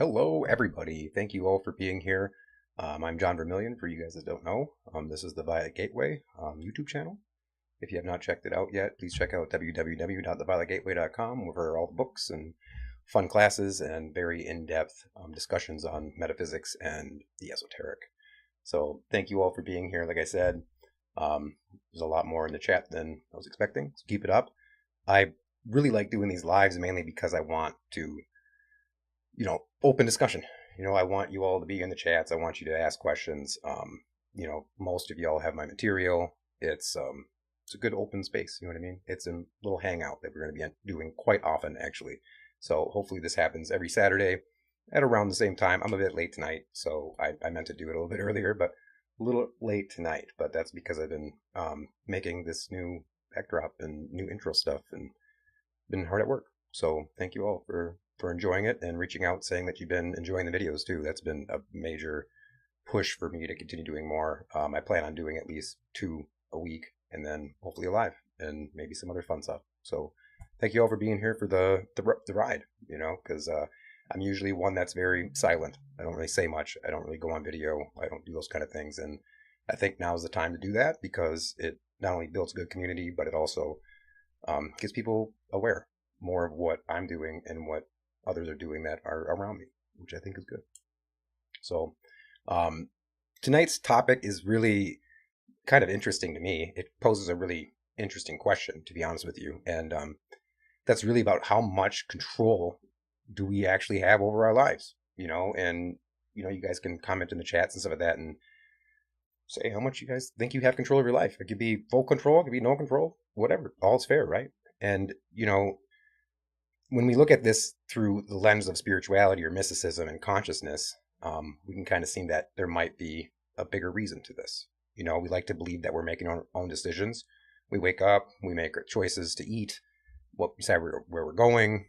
Hello, everybody. Thank you all for being here. I'm John Vermillion, for you guys that don't know. This is the Violet Gateway YouTube channel. If you have not checked it out yet, please check out www.thevioletgateway.com where all the books and fun classes and very in-depth discussions on metaphysics and the esoteric. So thank you all for being here. Like I said, there's a lot more in the chat than I was expecting, so keep it up. I really like doing these lives mainly because I want to open discussion. I want you all to be in the chats. I want you to ask questions. Most of y'all have my material. It's a good open space. You know what I mean? It's a little hangout that we're going to be doing quite often, actually. So hopefully this happens every Saturday at around the same time. I'm a bit late tonight, so I meant to do it a little bit earlier, but a little late tonight. But that's because I've been making this new backdrop and new intro stuff and been hard at work. So thank you all for enjoying it and reaching out saying that you've been enjoying the videos too. That's been a major push for me to continue doing more. I plan on doing at least 2 a week and then hopefully a live and maybe some other fun stuff. So thank you all for being here for the ride, because I'm usually one that's very silent. I don't really say much. I don't really go on video. I don't do those kind of things. And I think now is the time to do that because it not only builds a good community, but it also gets people aware more of what I'm doing and what others are doing that are around me, which I think is good. So tonight's topic is really kind of interesting to me. It poses a really interesting question, to be honest with you. And that's really about how much control do we actually have over our lives, and, you guys can comment in the chats and stuff like that and say how much you guys think you have control of your life. It could be full control, it could be no control, whatever. All's fair, right? And, when we look at this through the lens of spirituality or mysticism and consciousness, we can kind of see that there might be a bigger reason to this. We like to believe that we're making our own decisions. We wake up, we make our choices to eat, what decide where we're going,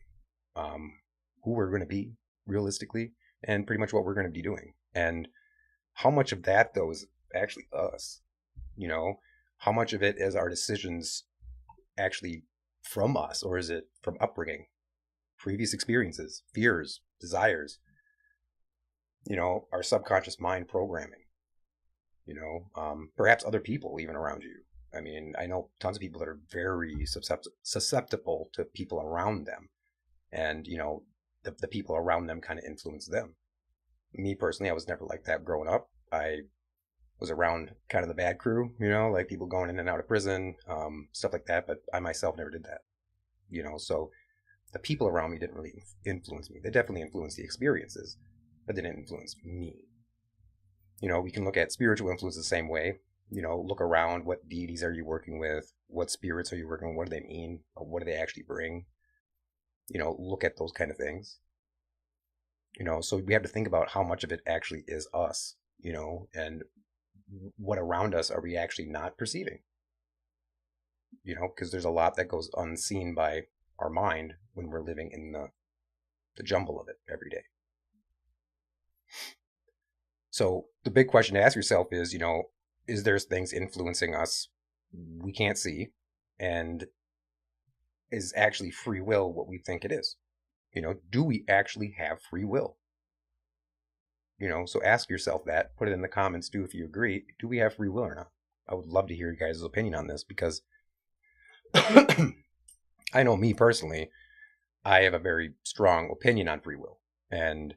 who we're going to be realistically, and pretty much what we're going to be doing. And how much of that, though, is actually us? How much of it is our decisions actually from us, or is it from upbringing, previous experiences, fears, desires, our subconscious mind programming, perhaps other people even around you. I mean, I know tons of people that are very susceptible to people around them, and, the people around them kind of influence them. Me personally, I was never like that growing up. I was around kind of the bad crew, like people going in and out of prison, stuff like that, but I myself never did that, so the people around me didn't really influence me. They definitely influenced the experiences, but they didn't influence me. We can look at spiritual influence the same way. Look around. What deities are you working with? What spirits are you working with? What do they mean? Or what do they actually bring? Look at those kind of things. So we have to think about how much of it actually is us, and what around us are we actually not perceiving? Because there's a lot that goes unseen by our mind when we're living in the jumble of it every day. So the big question to ask yourself is there things influencing us we can't see, and is actually free will what we think it is? Do we actually have free will? So ask yourself that. Put it in the comments too if you agree. Do we have free will or not? I would love to hear you guys' opinion on this because I know me personally, I have a very strong opinion on free will. And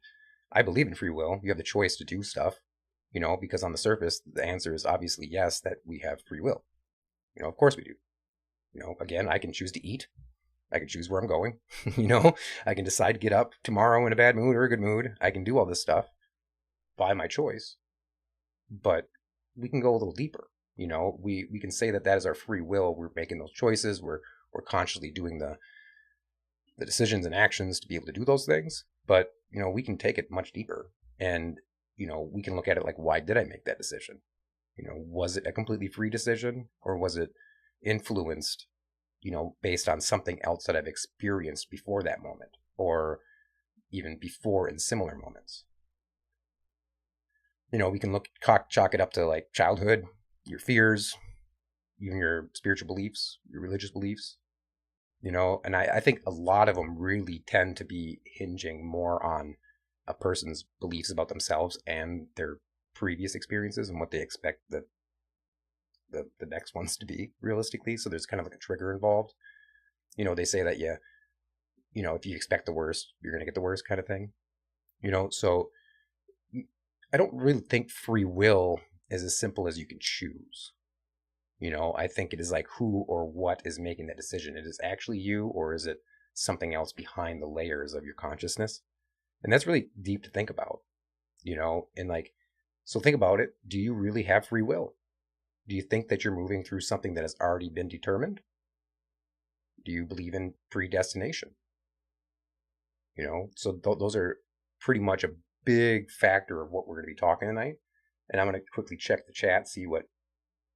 I believe in free will. You have the choice to do stuff, because on the surface, the answer is obviously yes, that we have free will. Of course we do. Again, I can choose to eat. I can choose where I'm going. I can decide to get up tomorrow in a bad mood or a good mood. I can do all this stuff by my choice. But we can go a little deeper. We can say that is our free will. We're making those choices. We're consciously doing the decisions and actions to be able to do those things. But, we can take it much deeper. And, we can look at it like, why did I make that decision? Was it a completely free decision, or was it influenced, based on something else that I've experienced before that moment, or even before in similar moments? We can chalk it up to like childhood, your fears, even your spiritual beliefs, your religious beliefs, and I think a lot of them really tend to be hinging more on a person's beliefs about themselves and their previous experiences and what they expect the next ones to be realistically. So there's kind of like a trigger involved. They say that if you expect the worst, you're gonna get the worst kind of thing. So I don't really think free will is as simple as you can choose. I think it is like who or what is making that decision. It is actually you, or is it something else behind the layers of your consciousness? And that's really deep to think about, and like, so think about it. Do you really have free will? Do you think that you're moving through something that has already been determined? Do you believe in predestination? So those are pretty much a big factor of what we're going to be talking tonight. And I'm going to quickly check the chat,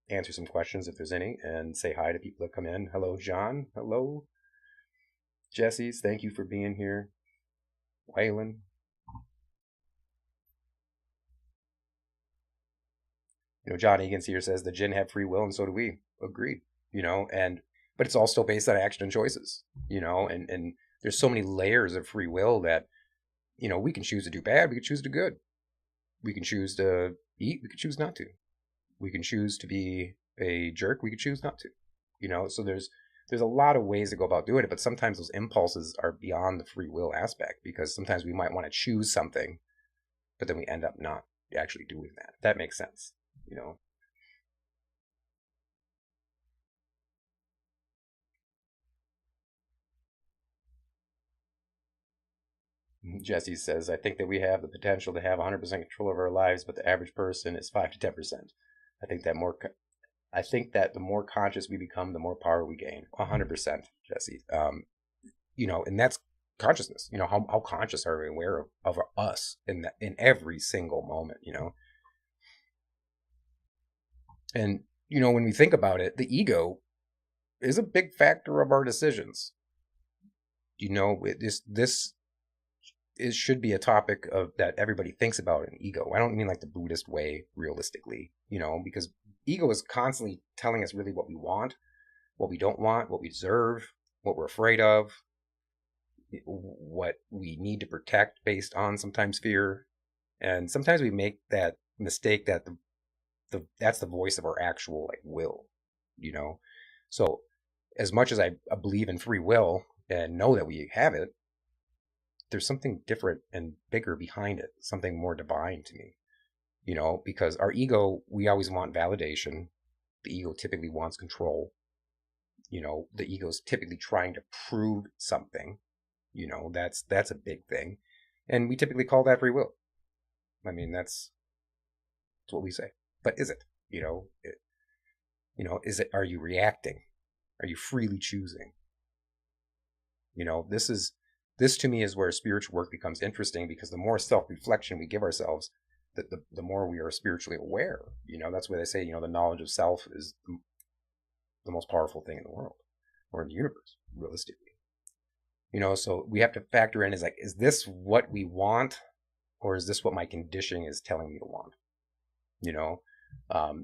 answer some questions if there's any, and say hi to people that come in. Hello, John. Hello, Jesse's. Thank you for being here. Waylon. John Egan's here says the jinn have free will, and so do we. Agreed. But it's all still based on action and choices. And there's so many layers of free will that, we can choose to do bad, we can choose to do good. We can choose to eat, we can choose not to. We can choose to be a jerk, we can choose not to. So there's a lot of ways to go about doing it, but sometimes those impulses are beyond the free will aspect, because sometimes we might want to choose something, but then we end up not actually doing that. If that makes sense. Jesse says, I think that we have the potential to have 100% control of our lives, but the average person is 5 to 10%. I think that the more conscious we become, the more power we gain. 100%, Jesse. And that's consciousness. How conscious are we aware of us in every single moment, And, when we think about it, the ego is a big factor of our decisions. This should be a topic that everybody thinks about in ego. I don't mean like the Buddhist way, realistically, because ego is constantly telling us really what we want, what we don't want, what we deserve, what we're afraid of, what we need to protect based on sometimes fear. And sometimes we make that mistake that that's the voice of our actual like will, So as much as I believe in free will and know that we have it, there's something different and bigger behind it, something more divine to me, because our ego, we always want validation. The ego typically wants control. The ego is typically trying to prove something. That's a big thing. And we typically call that free will. I mean, that's what we say. But is it? Is it, are you reacting? Are you freely choosing? This to me is where spiritual work becomes interesting, because the more self-reflection we give ourselves, the more we are spiritually aware. That's why they say, the knowledge of self is the most powerful thing in the world, or in the universe, realistically. So we have to factor in, is this what we want, or is this what my conditioning is telling me to want?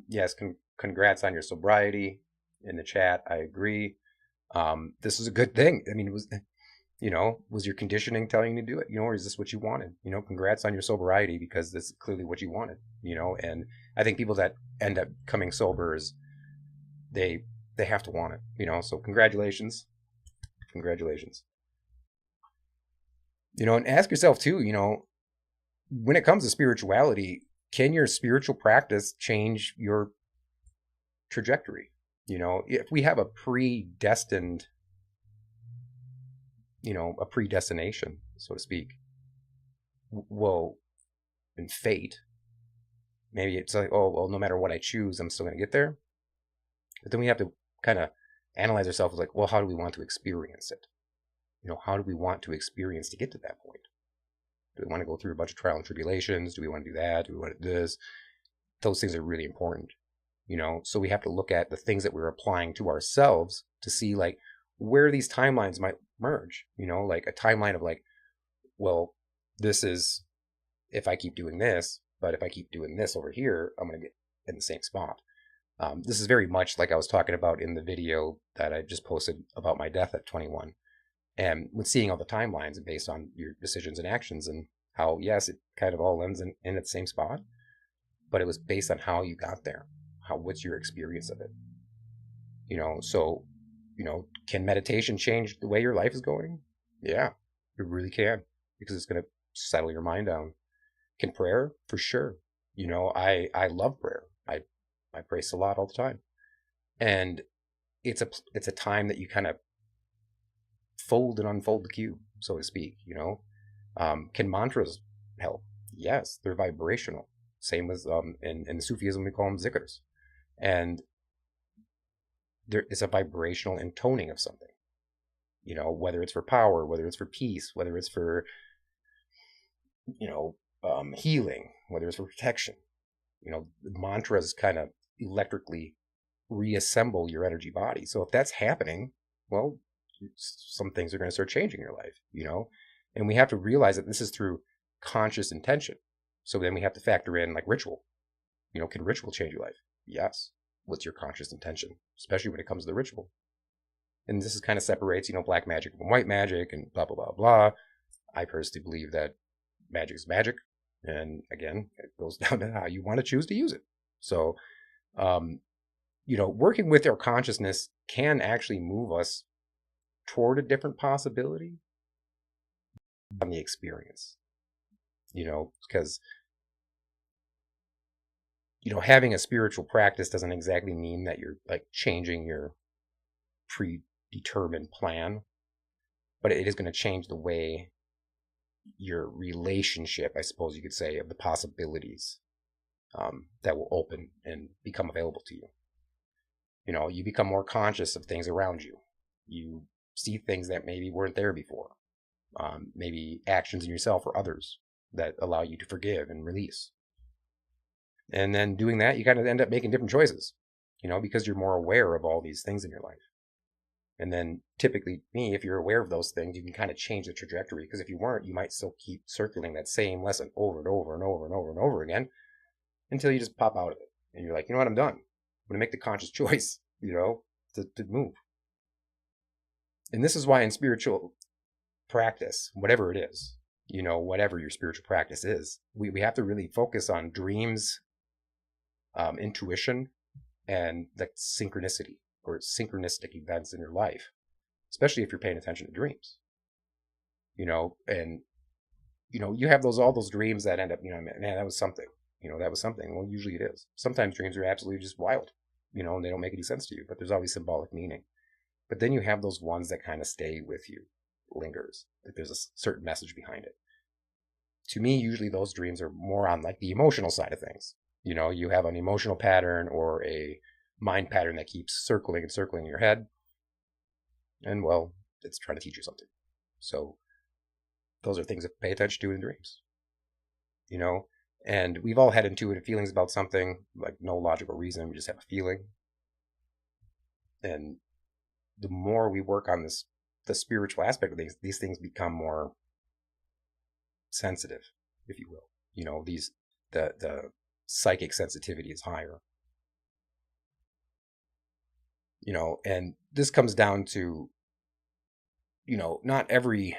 Yes, congrats on your sobriety in the chat. I agree. This is a good thing. I mean, was your conditioning telling you to do it? Or is this what you wanted? Congrats on your sobriety, because this is clearly what you wanted. And I think people that end up coming sober they have to want it. So congratulations. And ask yourself too, when it comes to spirituality, can your spiritual practice change your trajectory? If we have a predestination, so to speak, well, in fate, maybe it's like, oh, well, no matter what I choose, I'm still going to get there. But then we have to kind of analyze ourselves like, well, how do we want to experience it? How do we want to experience to get to that point? Do we want to go through a bunch of trial and tribulations? Do we want to do that? Do we want to do this? Those things are really important, So we have to look at the things that we're applying to ourselves to see like where these timelines might merge, like a timeline of like, well, this is if I keep doing this, but if I keep doing this over here, I'm going to get in the same spot. This is very much like I was talking about in the video that I just posted about my death at 21. And with seeing all the timelines based on your decisions and actions, and How, yes, it kind of all ends in its same spot, but it was based on how you got there. What's your experience of it? So, can meditation change the way your life is going? Yeah, it really can, because it's going to settle your mind down. Can prayer? For sure. I love prayer. I pray a lot all the time. And it's a time that you kind of fold and unfold the cube, so to speak. Can mantras help? Yes, they're vibrational. Same as in Sufism, we call them zikrs. And there is a vibrational intoning of something. Whether it's for power, whether it's for peace, whether it's for healing, whether it's for protection. Mantras kind of electrically reassemble your energy body. So if that's happening, well, some things are going to start changing in your life. And we have to realize that this is through conscious intention. So then we have to factor in like ritual. Can ritual change your life? Yes. What's your conscious intention, especially when it comes to the ritual? And this is kind of separates, black magic from white magic and blah, blah, blah, blah. I personally believe that magic is magic. And again, it goes down to how you want to choose to use it. So, working with our consciousness can actually move us toward a different possibility on the experience, because, having a spiritual practice doesn't exactly mean that you're like changing your predetermined plan, but it is going to change the way your relationship, I suppose you could say, of the possibilities that will open and become available to you. You become more conscious of things around you. You see things that maybe weren't there before. Maybe actions in yourself or others that allow you to forgive and release. And then doing that, you kind of end up making different choices, because you're more aware of all these things in your life. And then typically, if you're aware of those things, you can kind of change the trajectory. Because if you weren't, you might still keep circling that same lesson over and over and over and over and over again until you just pop out of it. And you're like, you know what, I'm done. I'm going to make the conscious choice, to move. And this is why in spiritual practice, whatever it is, whatever your spiritual practice is, we have to really focus on dreams, intuition, and like synchronicity or synchronistic events in your life, especially if you're paying attention to dreams. And you have all those dreams that end up, man, that was something. That was something. Well, usually it is. Sometimes dreams are absolutely just wild, and they don't make any sense to you, but there's always symbolic meaning. But then you have those ones that kind of stay with you, lingers, that there's a certain message behind it. To me, usually those dreams are more on like the emotional side of things. You have an emotional pattern or a mind pattern that keeps circling and circling in your head. And well, it's trying to teach you something. So those are things to pay attention to in dreams. And we've all had intuitive feelings about something, like no logical reason. We just have a feeling. And the more we work on the spiritual aspect of these things become more sensitive, if you will. The psychic sensitivity is higher. And this comes down to, not every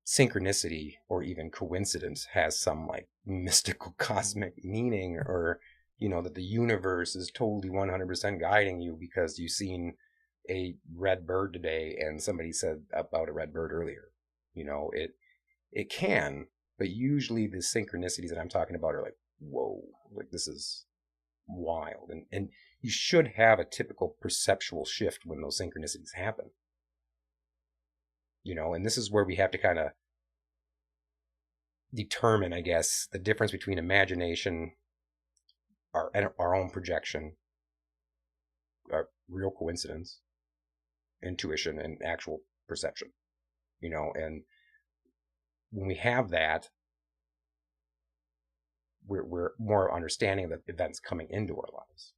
synchronicity or even coincidence has some like mystical cosmic meaning, or, that the universe is totally 100% guiding you because you've seen a red bird today and somebody said about a red bird earlier. It can, but usually the synchronicities that I'm talking about are like, whoa, like this is wild. And you should have a typical perceptual shift when those synchronicities happen. And this is where we have to kind of determine, I guess, the difference between imagination, our own projection, our real coincidence, intuition, and actual perception. And when we have that, we're more understanding of the events coming into our lives.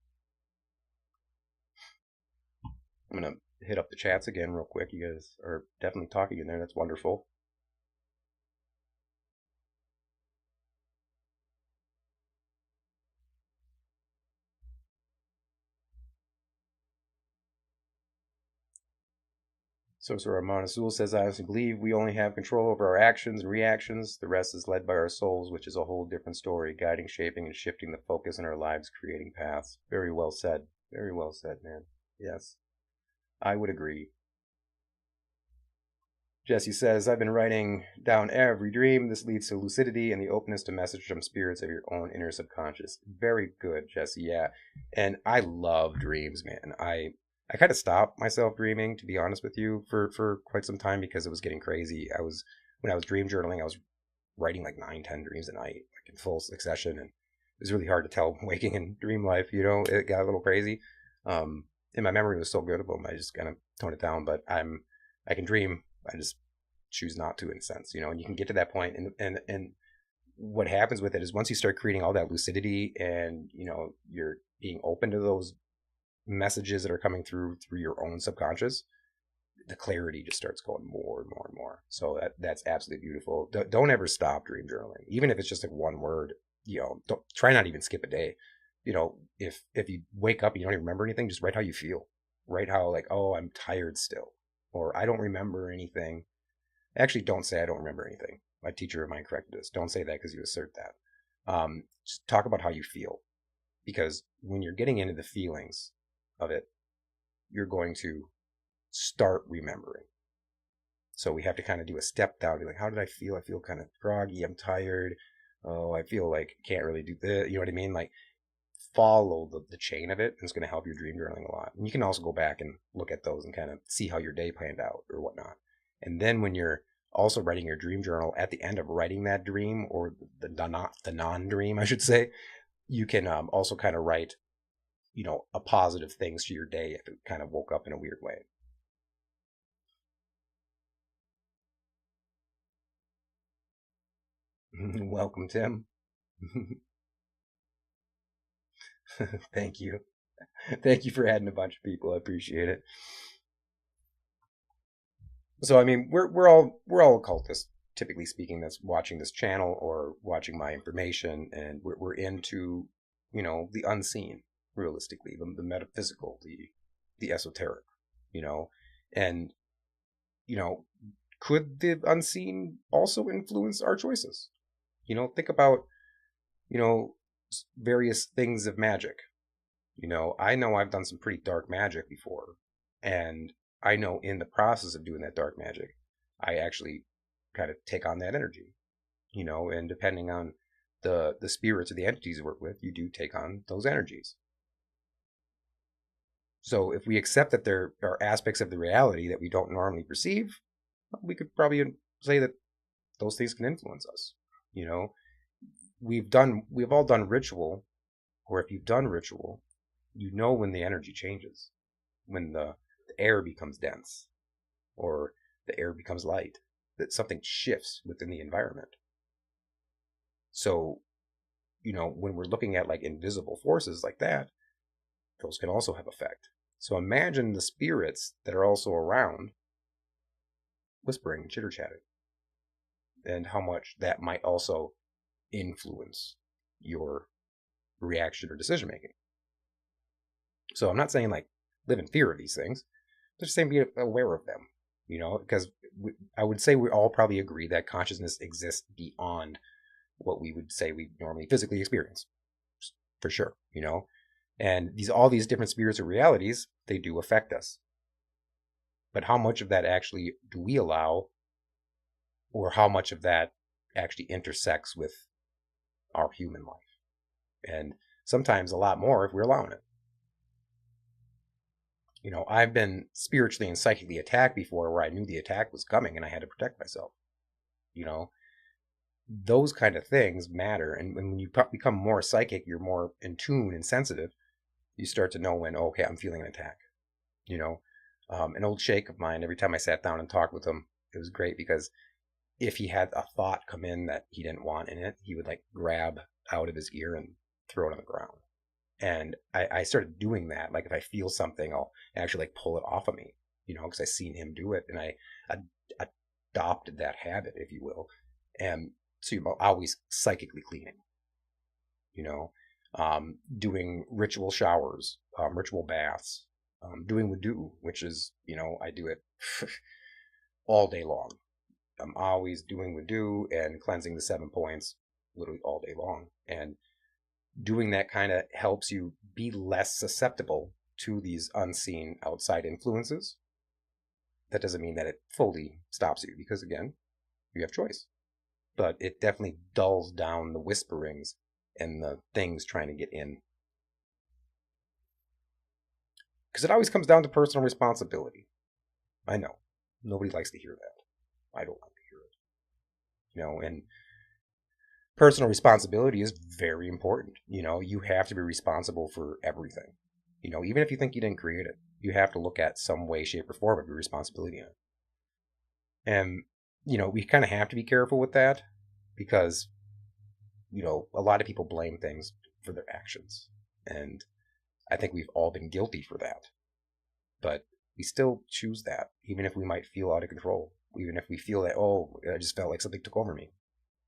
I'm going to hit up the chats again real quick. You guys are definitely talking in there. That's wonderful. Sorcerer Monasul says, I honestly believe we only have control over our actions and reactions. The rest is led by our souls, which is a whole different story, guiding, shaping, and shifting the focus in our lives, creating paths. Very well said. Very well said, man. Yes, I would agree. Jesse says, I've been writing down every dream. This leads to lucidity and the openness to message from spirits of your own inner subconscious. Very good, Jesse. Yeah. And I love dreams, man. I kind of stopped myself dreaming, to be honest with you, for quite some time because it was getting crazy. When I was dream journaling, I was writing like 9, 10 dreams a night, like in full succession. And it was really hard to tell waking and dream life, it got a little crazy. And my memory was so good of them, I just kind of toned it down. But I can dream. I just choose not to, in a sense, and you can get to that point, and what happens with it is once you start creating all that lucidity, and you're being open to those messages that are coming through your own subconscious, the clarity just starts going more and more and more. So that's absolutely beautiful. Don't ever stop dream journaling, even if it's just like one word. Don't try not even skip a day. If you wake up and you don't even remember anything, just write how you feel. Write how, like, oh, I'm tired still, or I don't remember anything. Actually, don't say I don't remember anything. My teacher of mine corrected us. Don't say that because you assert that. Just talk about how you feel, because when you're getting into the feelings of it, you're going to start remembering. So we have to kind of do a step down. Be like, how did I feel? I feel kind of groggy. I'm tired. Oh, I feel like I can't really do this. You know what I mean? Like, follow the chain of it, and it's going to help your dream journaling a lot. And you can also go back and look at those and kind of see how your day planned out or whatnot. And then when you're also writing your dream journal, at the end of writing that dream, or the non-dream, I should say, you can also kind of write, a positive things to your day if it kind of woke up in a weird way. Welcome, Tim. Thank you. Thank you for adding a bunch of people. I appreciate it. So I mean, we're all occultists, typically speaking, that's watching this channel or watching my information, and we're into the unseen, realistically, the metaphysical, the esoteric, you know, and you know, could the unseen also influence our choices? Think about you know various things of magic. I know I've done some pretty dark magic before, and I know in the process of doing that dark magic, I actually kind of take on that energy, and depending on the spirits or the entities you work with, you do take on those energies. So if we accept that there are aspects of the reality that we don't normally perceive, we could probably say that those things can influence us. You know, we've all done ritual, or if you've done ritual, when the energy changes, when the air becomes dense, or the air becomes light, that something shifts within the environment. So, when we're looking at like invisible forces like that, those can also have effect. So imagine the spirits that are also around whispering, chitter chatting, and how much that might also influence your reaction or decision making. So I'm not saying like live in fear of these things, I'm just saying be aware of them, because I would say we all probably agree that consciousness exists beyond what we would say we normally physically experience, for sure, and all these different spirits or realities, they do affect us. But how much of that actually do we allow, or how much of that actually intersects with our human life? And sometimes a lot more if we're allowing it. I've been spiritually and psychically attacked before, where I knew the attack was coming and I had to protect myself. Those kind of things matter. And when you become more psychic, you're more in tune and sensitive. You start to know when, okay, I'm feeling an attack. An old sheikh of mine, every time I sat down and talked with him, it was great, because if he had a thought come in that he didn't want in it, he would like grab out of his ear and throw it on the ground. And I started doing that. Like if I feel something, I'll actually like pull it off of me, because I seen him do it, and I adopted that habit, if you will. And so you're always psychically cleaning, doing ritual showers, ritual baths, doing wudu, which is, I do it all day long. I'm always doing wudu and cleansing the 7 points literally all day long. And doing that kind of helps you be less susceptible to these unseen outside influences. That doesn't mean that it fully stops you, because again, you have choice. But it definitely dulls down the whisperings and the things trying to get in. Because it always comes down to personal responsibility. I know. Nobody likes to hear that. I don't like to hear it. And personal responsibility is very important. You have to be responsible for everything. Even if you think you didn't create it, you have to look at some way, shape, or form of your responsibility in it. And, we kind of have to be careful with that because, a lot of people blame things for their actions. And I think we've all been guilty for that. But we still choose that, even if we might feel out of control. Even if we feel that, oh, I just felt like something took over me.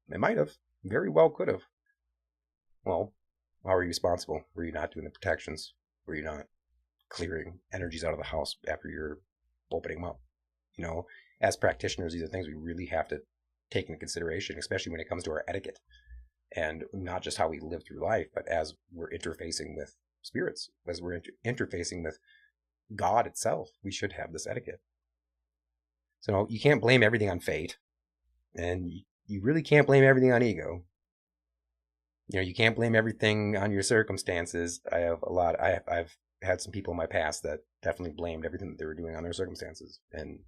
It might have. Very well could have. Well, how are you responsible? Were you not doing the protections? Were you not clearing energies out of the house after you're opening them up? As practitioners, these are things we really have to take into consideration, especially when it comes to our etiquette. And not just how we live through life, but as we're interfacing with spirits, as we're interfacing with God itself, we should have this etiquette. So you can't blame everything on fate, and you really can't blame everything on ego. You can't blame everything on your circumstances. I've had some people in my past that definitely blamed everything that they were doing on their circumstances, and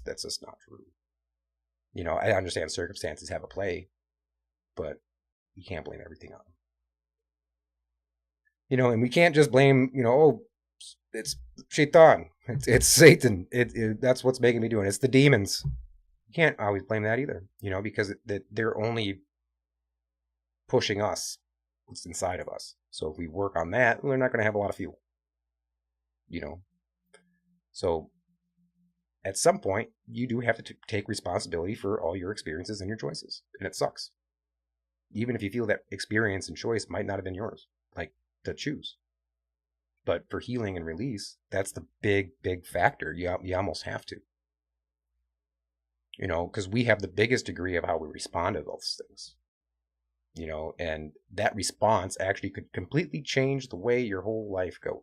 that's just not true. I understand circumstances have a play, but you can't blame everything on them. And we can't just blame, oh, it's shaitan, it's Satan, that's what's making me do it. It's the demons. You can't always blame that either, because they're only pushing us, what's inside of us. So if we work on that, we're not going to have a lot of fuel. So at some point, you do have to take responsibility for all your experiences and your choices, and it sucks. Even if you feel that experience and choice might not have been yours, like to choose. But for healing and release, that's the big, big factor. You almost have to. Because we have the biggest degree of how we respond to those things. And that response actually could completely change the way your whole life goes.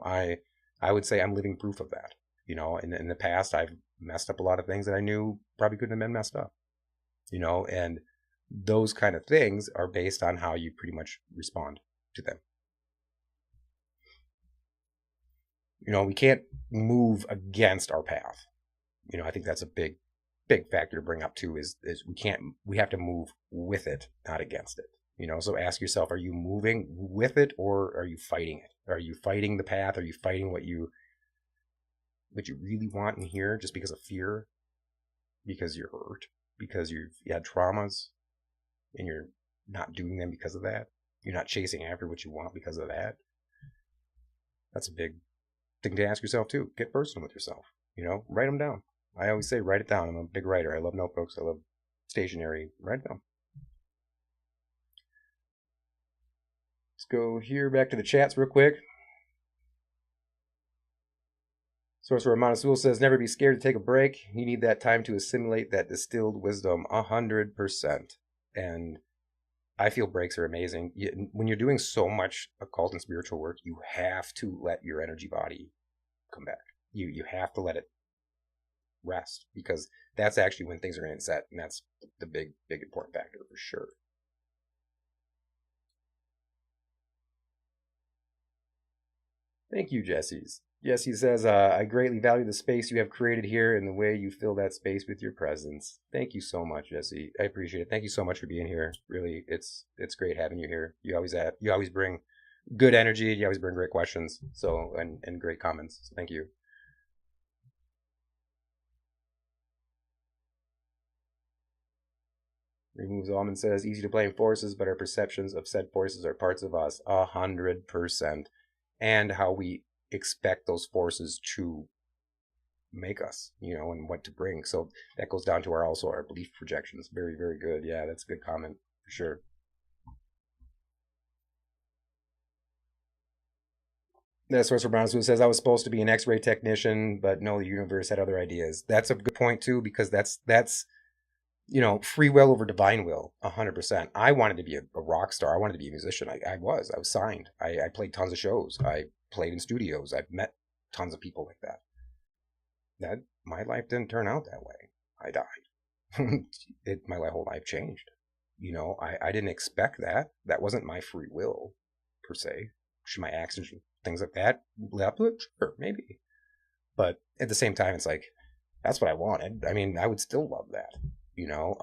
I would say I'm living proof of that. In the past, I've messed up a lot of things that I knew probably couldn't have been messed up. And those kind of things are based on how you pretty much respond to them. We can't move against our path. I think that's a big factor to bring up too, is we have to move with it, not against it. So ask yourself, are you moving with it or are you fighting it? Are you fighting the path? Are you fighting what you really want in here just because of fear? Because you're hurt? Because you had traumas and you're not doing them because of that? You're not chasing after what you want because of that? That's a big thing to ask yourself too. Get personal with yourself. Write them down. I always say write it down. I'm a big writer. I love notebooks. I love stationery. Write it down. Let's go here back to the chats real quick. Sorcerer Montezul says, never be scared to take a break. You need that time to assimilate that distilled wisdom. 100%. And I feel breaks are amazing. When you're doing so much occult and spiritual work, you have to let your energy body come back. You have to let it rest, because that's actually when things are going to set, and that's the big important factor for sure. Thank you, Jesse's. Jesse says, I greatly value the space you have created here and the way you fill that space with your presence. Thank you so much, Jesse. I appreciate it. Thank you so much for being here. Really, it's great having you here. You always bring good energy. You always bring great questions. So and great comments. So thank you. Removes Almond says, easy to blame forces, but our perceptions of said forces are parts of us. 100%. And how we expect those forces to make us, and what to bring. So that goes down to our belief projections. Very, very good. Yeah, that's a good comment for sure. That's where Brown who says I was supposed to be an X-ray technician, but no, the universe had other ideas. That's a good point too, because that's free will over divine will, 100%. I wanted to be a rock star. I wanted to be a musician. I was signed. I played tons of shows. I played in studios. I've met tons of people like that. That my life didn't turn out that way. I died. My whole life changed. I didn't expect that. That wasn't my free will, per se. Should my actions, things like that, sure, maybe. But at the same time, it's like, that's what I wanted. I mean, I would still love that. You know,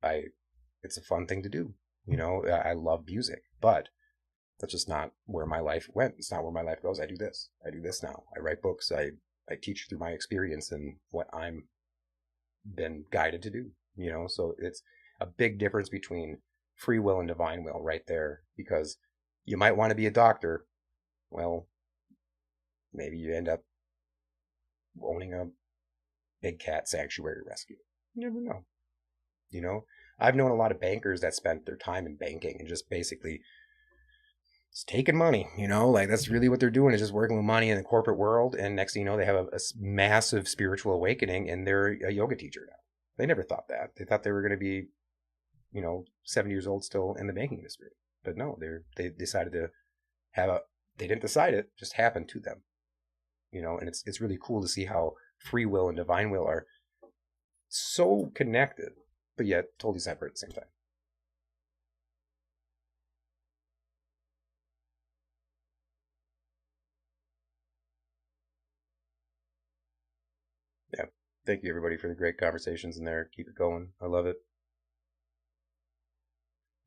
I, it's a fun thing to do. I love music, but that's just not where my life went. It's not where my life goes. I do this. I do this now. I write books. I teach through my experience and what I'm been guided to do. So it's a big difference between free will and divine will right there, because you might want to be a doctor. Well, maybe you end up owning a big cat sanctuary rescue. You never know. I've known a lot of bankers that spent their time in banking and just basically just taking money, like that's really what they're doing, is just working with money in the corporate world. And next thing you know, they have a massive spiritual awakening and they're a yoga teacher now. They never thought that. They thought they were going to be, 70 years old still in the banking industry. But no, they decided to they didn't decide it, just happened to them. And it's really cool to see how free will and divine will are so connected, but yet totally separate at the same time. Yeah. Thank you everybody for the great conversations in there. Keep it going. I love it.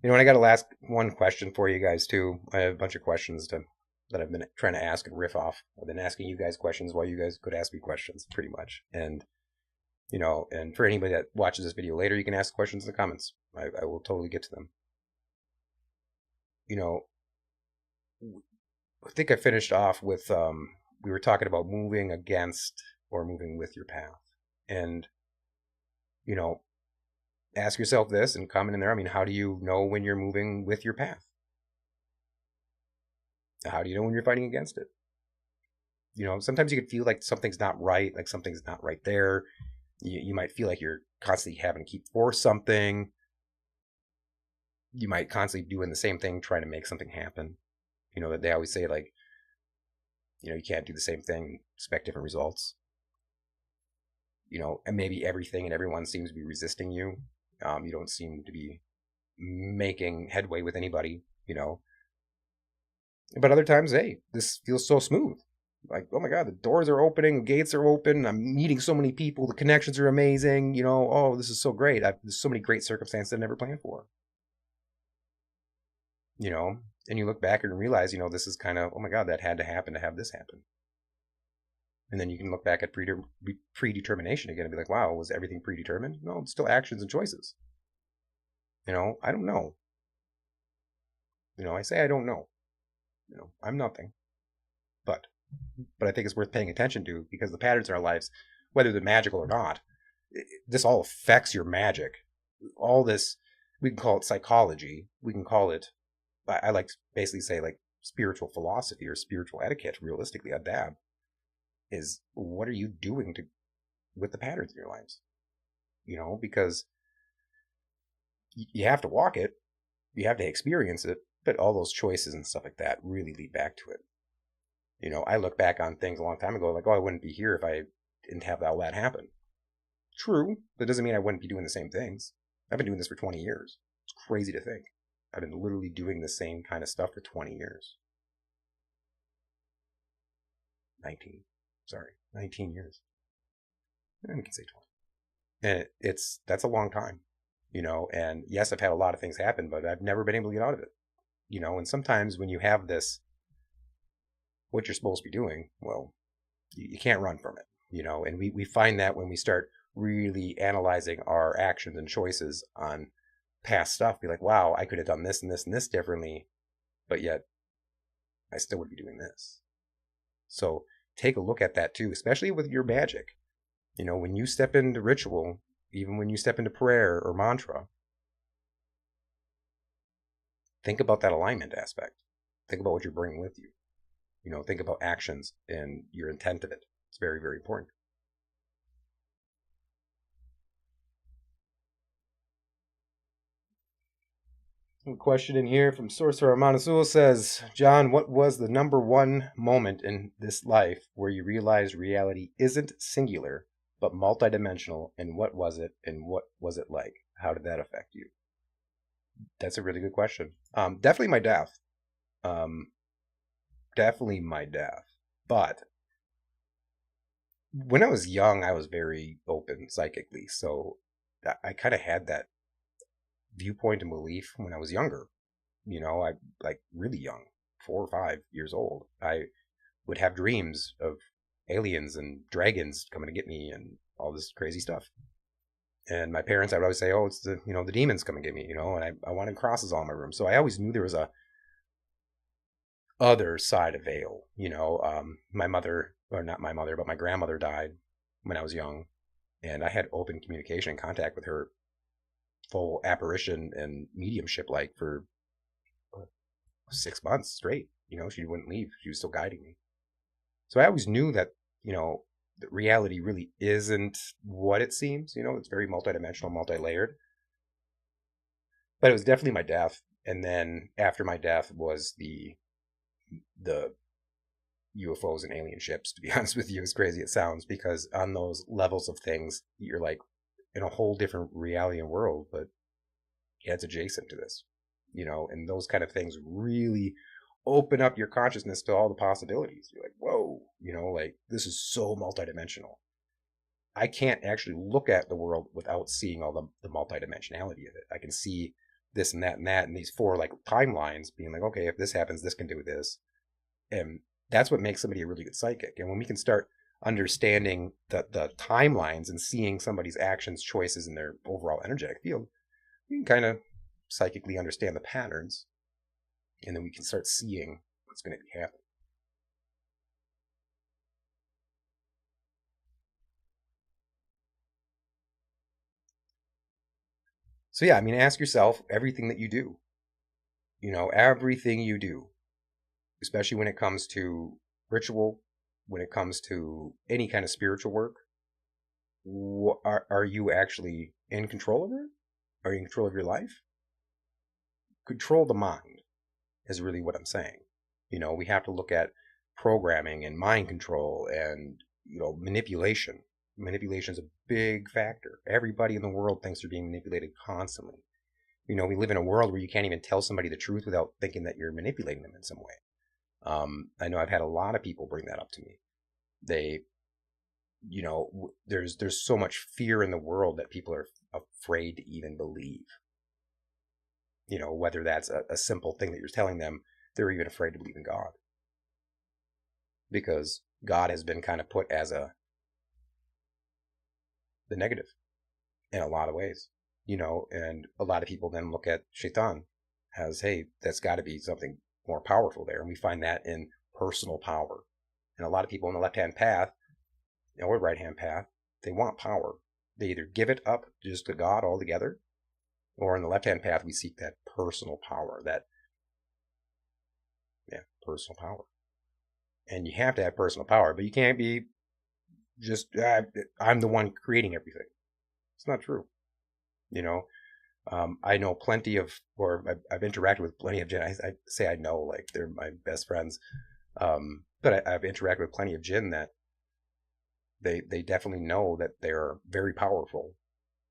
And I got to ask one question for you guys too. I have a bunch of questions that I've been trying to ask and riff off. I've been asking you guys questions while you guys could ask me questions, pretty much. And and for anybody that watches this video later, you can ask questions in the comments. I will totally get to them. I think I finished off with we were talking about moving against or moving with your path, and you know ask yourself this and comment in there. I mean, how do you know when you're moving with your path? How do you know when you're fighting against it? Sometimes you could feel like something's not right, like something's not right there. You might feel like you're constantly having to keep force something. You might constantly doing the same thing, trying to make something happen. That they always say, like, you can't do the same thing, expect different results. And maybe everything and everyone seems to be resisting you. You don't seem to be making headway with anybody, But other times, hey, this feels so smooth. Like, oh my God, the doors are opening, gates are open. I'm meeting so many people. The connections are amazing. Oh, this is so great. There's so many great circumstances I never planned for. And you look back and realize, this is kind of, oh my God, that had to happen to have this happen. And then you can look back at predetermination again and be like, wow, was everything predetermined? No, it's still actions and choices. I don't know. I say I don't know. I'm nothing. But I think it's worth paying attention to, because the patterns in our lives, whether they're magical or not, this all affects your magic. All this, we can call it psychology. We can call it, I like to basically say, like, spiritual philosophy or spiritual etiquette, realistically, a dab, is what are you doing with the patterns in your lives? Because you have to walk it, you have to experience it, but all those choices and stuff like that really lead back to it. I look back on things a long time ago, like, oh, I wouldn't be here if I didn't have all that happen. True, that doesn't mean I wouldn't be doing the same things. I've been doing this for 20 years. It's crazy to think. I've been literally doing the same kind of stuff for 20 years. 19. Sorry, 19 years. And we can say 20. And that's a long time, and yes, I've had a lot of things happen, but I've never been able to get out of it. And sometimes when you have this, what you're supposed to be doing, well, you can't run from it, and we find that when we start really analyzing our actions and choices on past stuff, be like, wow, I could have done this and this and this differently, but yet I still would be doing this. So take a look at that too, especially with your magic. When you step into ritual, even when you step into prayer or mantra, think about that alignment aspect. Think about what you're bringing with you. think about actions and your intent of it. It's very, very important. A question in here from Sorcerer Monasul says, John, what was the number one moment in this life where you realized reality isn't singular, but multidimensional? And what was it? And what was it like? How did that affect you? That's a really good question. Definitely my death. Um, Definitely my death. But when I was young, I was very open psychically. So I kind of had that viewpoint and belief when I was younger. I like really young, 4 or 5 years old. I would have dreams of aliens and dragons coming to get me and all this crazy stuff. And my parents, I would always say, "Oh, it's the demons coming to get me," and I wanted crosses all in my room. So I always knew there was a other side of veil. My mother, or not my mother, but my grandmother died when I was young, and I had open communication and contact with her, full apparition and mediumship, like for 6 months straight. She wouldn't leave. She was still guiding me. So I always knew that, that reality really isn't what it seems. It's very multidimensional, multi-layered. But it was definitely my death. And then after my death was the UFOs and alien ships, to be honest with you, as crazy as it sounds, because on those levels of things, you're like in a whole different reality and world, but yeah, it's adjacent to this, and those kind of things really open up your consciousness to all the possibilities. You're like, whoa, like this is so multidimensional. I can't actually look at the world without seeing all the multidimensionality of it. I can see this and that and these four like timelines being like, okay, if this happens, this can do this. And that's what makes somebody a really good psychic. And when we can start understanding the timelines and seeing somebody's actions, choices, and their overall energetic field, we can kind of psychically understand the patterns, and then we can start seeing what's going to be happening. So yeah, I mean, ask yourself everything that you do, everything you do, especially when it comes to ritual, when it comes to any kind of spiritual work, are you actually in control of it? Are you in control of your life? Control the mind is really what I'm saying. We have to look at programming and mind control and, manipulation. Manipulation is a big factor. Everybody in the world thinks they're being manipulated constantly. We live in a world where you can't even tell somebody the truth without thinking that you're manipulating them in some way. I know I've had a lot of people bring that up to me. They, there's so much fear in the world that people are afraid to even believe. Whether that's a simple thing that you're telling them, they're even afraid to believe in God. Because God has been kind of put as the negative in a lot of ways, and a lot of people then look at Shaitan as, hey, that's got to be something more powerful there. And we find that in personal power. And a lot of people in the left-hand path or right-hand path, they want power. They either give it up just to God altogether, or in the left-hand path, we seek that personal power, personal power. And you have to have personal power, but you can't be just, I'm the one creating everything. It's not true. I know plenty of, or I've interacted with plenty of jinn. I say I know, like they're my best friends. But I've interacted with plenty of jinn that they definitely know that they're very powerful.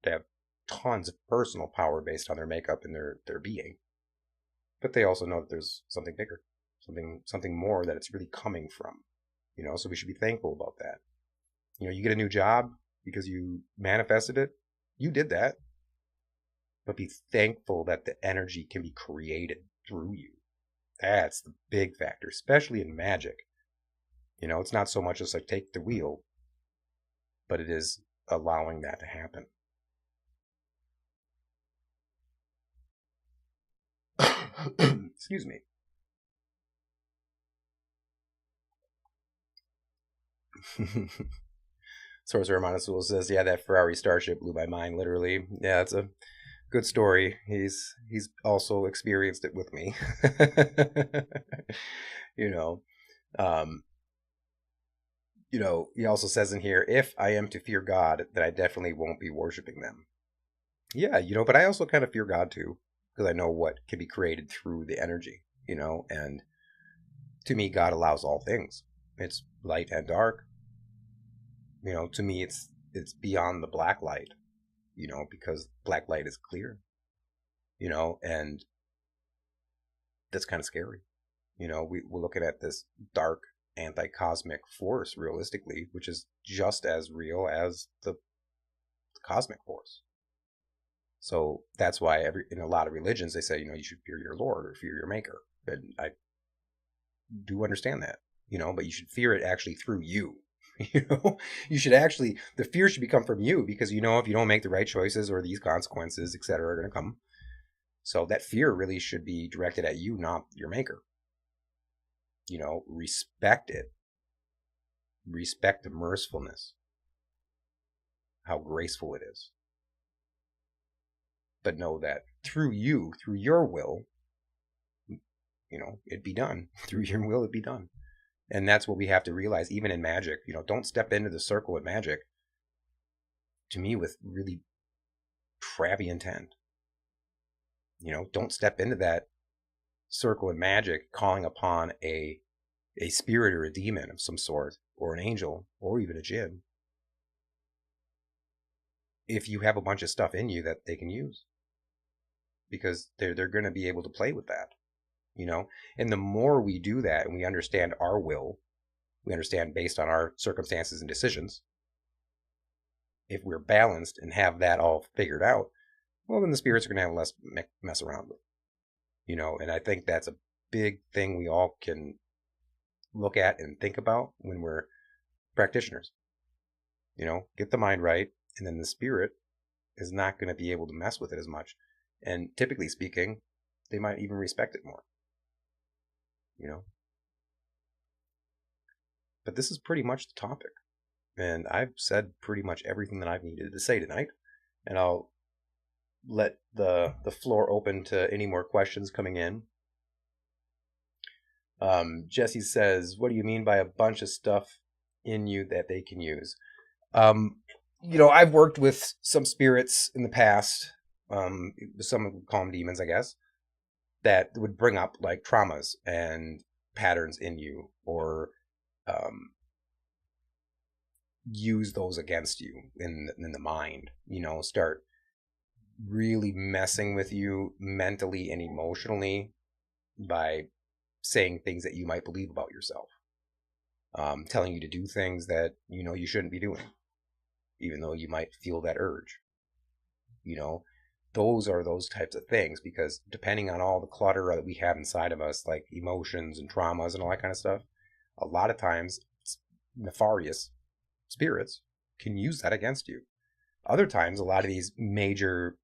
They have tons of personal power based on their makeup and their being. But they also know that there's something bigger, something more that it's really coming from. So we should be thankful about that. You get a new job because you manifested it. You did that. But be thankful that the energy can be created through you. That's the big factor, especially in magic. It's not so much as like take the wheel, but it is allowing that to happen. Excuse me. Sorcerer Monasul says, yeah, that Ferrari Starship blew my mind, literally. Yeah, it's a good story. He's also experienced it with me. Um, he also says in here, if I am to fear God, then I definitely won't be worshiping them. Yeah, but I also kind of fear God too, because I know what can be created through the energy, and to me, God allows all things. It's light and dark. To me, it's beyond the black light, because black light is clear, and that's kind of scary. We're looking at this dark anti-cosmic force realistically, which is just as real as the cosmic force. So that's why in a lot of religions they say, you should fear your Lord or fear your Maker. And I do understand that, but you should fear it actually through you. You should actually, the fear should come from you, because if you don't make the right choices, or these consequences, etc., are going to come. So that fear really should be directed at you, not your Maker. Respect it. Respect the mercifulness, how graceful it is. But know that through you, through your will, it'd be done. Through your will, it'd be done. And that's what we have to realize, even in magic. Don't step into the circle of magic, to me, with really crabby intent. Don't step into that circle of magic calling upon a spirit or a demon of some sort, or an angel, or even a jinn, if you have a bunch of stuff in you that they can use, because they're going to be able to play with that. And the more we do that, and we understand our will, we understand based on our circumstances and decisions, if we're balanced and have that all figured out, well, then the spirits are going to have less mess around with. And I think that's a big thing we all can look at and think about when we're practitioners. Get the mind right, and then the spirit is not going to be able to mess with it as much. And typically speaking, they might even respect it more. But this is pretty much the topic. And I've said pretty much everything that I've needed to say tonight. And I'll let the floor open to any more questions coming in. Jesse says, what do you mean by a bunch of stuff in you that they can use? I've worked with some spirits in the past. Some would call them demons, I guess, that would bring up like traumas and patterns in you, or use those against you in the mind. Start really messing with you mentally and emotionally by saying things that you might believe about yourself, telling you to do things that you shouldn't be doing, even though you might feel that urge. Those are those types of things, because depending on all the clutter that we have inside of us, like emotions and traumas and all that kind of stuff, a lot of times nefarious spirits can use that against you. Other times, a lot of these major,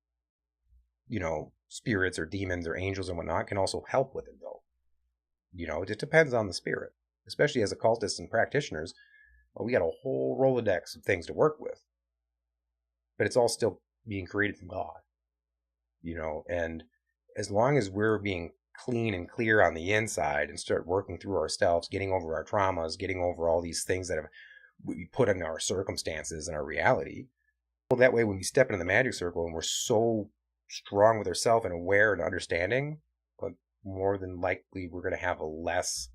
spirits or demons or angels and whatnot can also help with it, though. It just depends on the spirit, especially as occultists and practitioners. Well, we got a whole Rolodex of things to work with, but it's all still being created from God. And as long as we're being clean and clear on the inside and start working through ourselves, getting over our traumas, getting over all these things that we put in our circumstances and our reality, well, that way when we step into the magic circle and we're so strong with ourselves and aware and understanding, but more than likely we're going to have less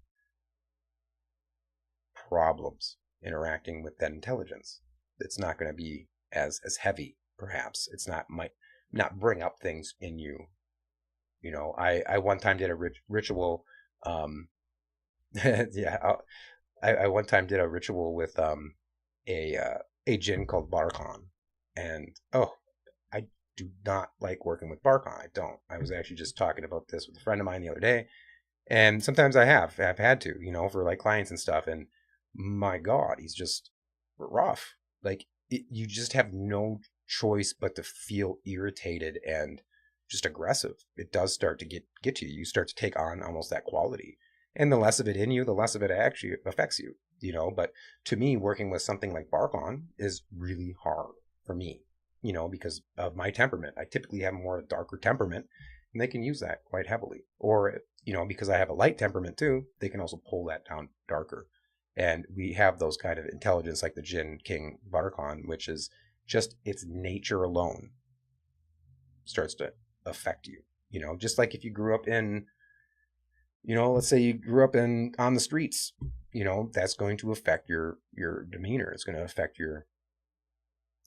problems interacting with that intelligence. It's not going to be as heavy, perhaps. Might not bring up things in you. I one time did a ritual. Yeah, I one time did a ritual with a jinn called Barkhan, and I do not like working with Barkhan. I don't. I was actually just talking about this with a friend of mine the other day, and sometimes I've had to, for like clients and stuff, and my God, he's just rough. Like you just have no choice but to feel irritated and just aggressive. It does start to get to you. You start to take on almost that quality. And the less of it in you, the less of it actually affects you, But to me, working with something like Barkon is really hard for me, because of my temperament. I typically have more darker temperament. and they can use that quite heavily. Or, because I have a light temperament too, they can also pull that down darker. And we have those kind of intelligence like the Jinn King Varkon, which is just its nature alone starts to affect you. Just like if you grew up in, let's say you grew up on the streets, that's going to affect your demeanor. It's going to affect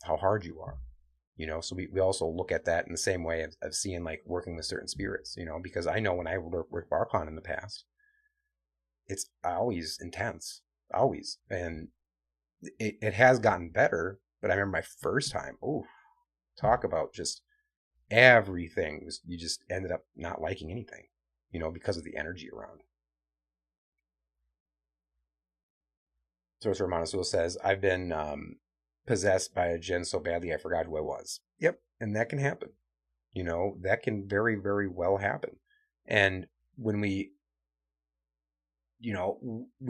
how hard you are. So we also look at that in the same way of seeing like working with certain spirits, because I know when I worked with Barkon in the past, it's always intense, always. And it has gotten better, but I remember my first time, talk about just everything was, you just ended up not liking anything, because of the energy around. Sorcerer Monosul says, I've been possessed by a Jinn so badly I forgot who I was. Yep, and that can happen. That can very, very well happen. And when we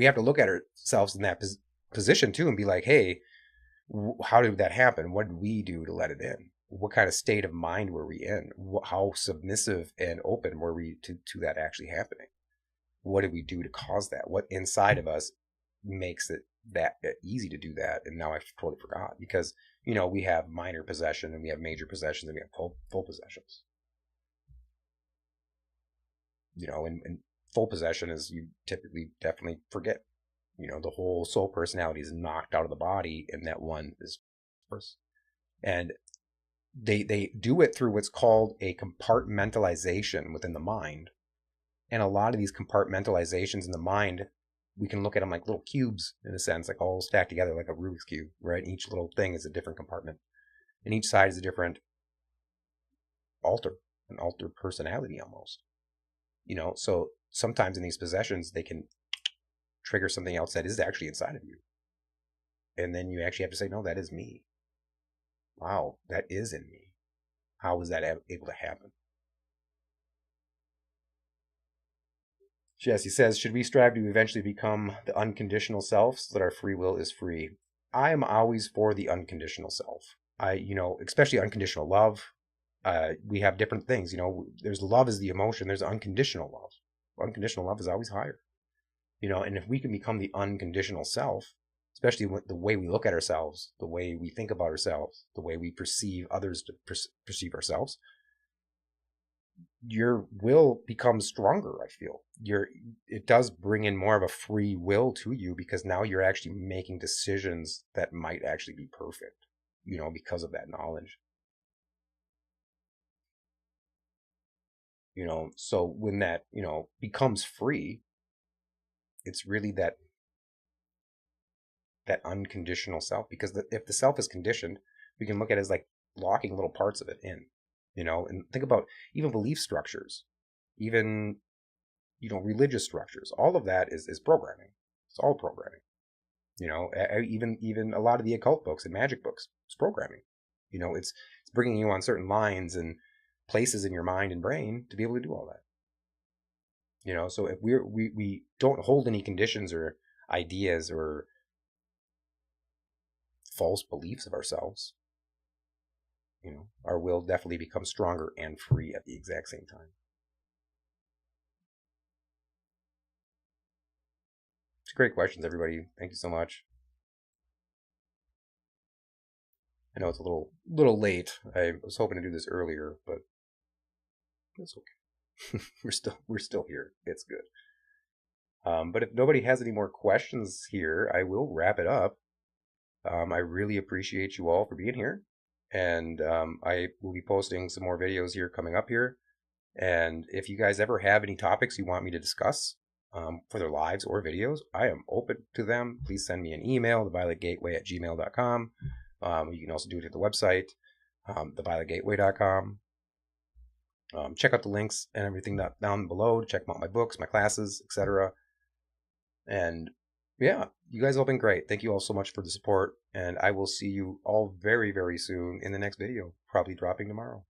have to look at ourselves in that position too and be like, hey, how did that happen? What did we do to let it in? What kind of state of mind were we in? How submissive and open were we to that actually happening? What did we do to cause that? What inside of us makes it that easy to do that? And now I totally forgot, because we have minor possession and we have major possessions and we have full possessions. And full possession is you typically definitely forget. The whole soul personality is knocked out of the body, and that one is first. And they do it through what's called a compartmentalization within the mind. And a lot of these compartmentalizations in the mind, we can look at them like little cubes, in a sense, like all stacked together like a Rubik's Cube, right? And each little thing is a different compartment. And each side is a different an altered personality almost. So sometimes in these possessions, they can trigger something else that is actually inside of you. And then you actually have to say, no, that is me. Wow, that is in me. How was that able to happen? Jesse says, should we strive to eventually become the unconditional self so that our free will is free? I am always for the unconditional self. Especially unconditional love. We have different things. There's love is the emotion. There's unconditional love. Unconditional love is always higher. And if we can become the unconditional self, especially with the way we look at ourselves, the way we think about ourselves, the way we perceive others to perceive ourselves, your will becomes stronger. I feel it does bring in more of a free will to you, because now you're actually making decisions that might actually be perfect, because of that knowledge. So when that, becomes free, it's really that unconditional self, because if the self is conditioned, we can look at it as like locking little parts of it in, and think about even belief structures, even, religious structures. All of that is programming. It's all programming. Even a lot of the occult books and magic books, it's programming. It's bringing you on certain lines and places in your mind and brain to be able to do all that. So if we don't hold any conditions or ideas or false beliefs of ourselves, our will definitely becomes stronger and free at the exact same time. It's great questions, everybody. Thank you so much. I know it's a little late. I was hoping to do this earlier, but it's okay. we're still here. It's good. But if nobody has any more questions here, I will wrap it up. I really appreciate you all for being here, and I will be posting some more videos here coming up here. And if you guys ever have any topics you want me to discuss, for their lives or videos, I am open to them. Please send me an email, thevioletgateway@gmail.com. You can also do it at the website, thevioletgateway.com. Check out the links and everything down below to check out my books, my classes, etc. And yeah, you guys have all been great. Thank you all so much for the support, and I will see you all very, very soon in the next video, probably dropping tomorrow.